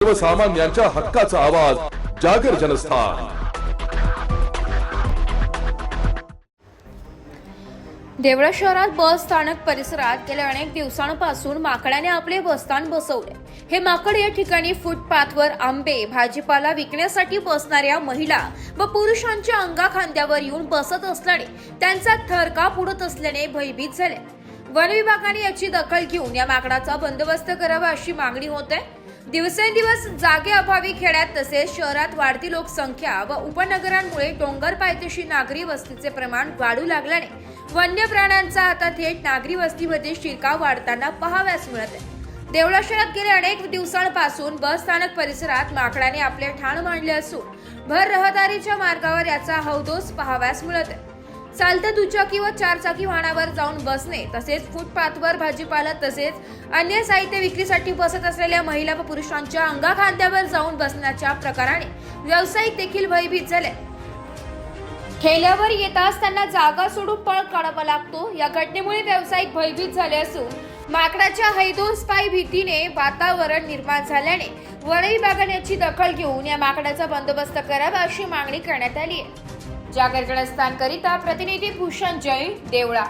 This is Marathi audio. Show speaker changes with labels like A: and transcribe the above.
A: सर्वसामान्यांच्या हक्काचा आवाज जागर जनस्थान।
B: देवळा शहरात बस स्थानक परिसरात गेल्या अनेक दिवसांपासून माकडाने आपले बसस्थान बसवले। हे माकड या ठिकाणी फुटपाथवर आंबे भाजीपाला विकण्यासाठी बसणाऱ्या महिला व पुरुषांच्या अंगाखांद्यावर येऊन बसत असल्याने त्यांचा थरकाप उडत असल्याने भयभीत झाले। वन विभागाने याची दखल घेऊन या माकडाचा बंदोबस्त करावा अशी मागणी होत आहे। दिवसेंदिवस जागेअभावी खेड्यात तसेच शहरात वाढती लोकसंख्या व उपनगरांमुळे डोंगर पायथ्याशी नागरी वस्तीचे प्रमाण वाढू लागल्याने वन्य प्राण्यांचा आता थेट नागरी वस्तीमध्ये शिरकाव वाढताना पाहावयास मिळत आहे। देवळा शहरात गेल्या अनेक दिवसांपासून बस स्थानक परिसरात माकडाने आपले ठाण मांडले असून भर रहदारीच्या मार्गावर याचा हौदोस पाहावयास मिळत आहे। चालत्या दुचाकी व चारचाकी वाहनावर जाऊन बसणे तसेच फुटपाथवर भाजीपाला तसेच अन्य साहित्य विक्रीसाठी बसत असलेल्या महिला व पुरुषांच्या अंगाखांद्यावर जाऊन बसण्याच्या प्रकाराने व्यावसायिक देखील भयभीत झाले। ठेल्यावर येताच त्यांना जागा सोडून पळ काढावा लागतो। या घटनेमुळे व्यावसायिक भयभीत झाले असून माकडाच्या हैदोस पायी भीतीने वातावरण निर्माण झाल्याने वन विभागाने याची दखल घेऊन या माकडाचा बंदोबस्त करावा अशी मागणी करण्यात आली आहे। जागर जनस्थान करिता प्रतिनिधी भूषण जैन, देवळा।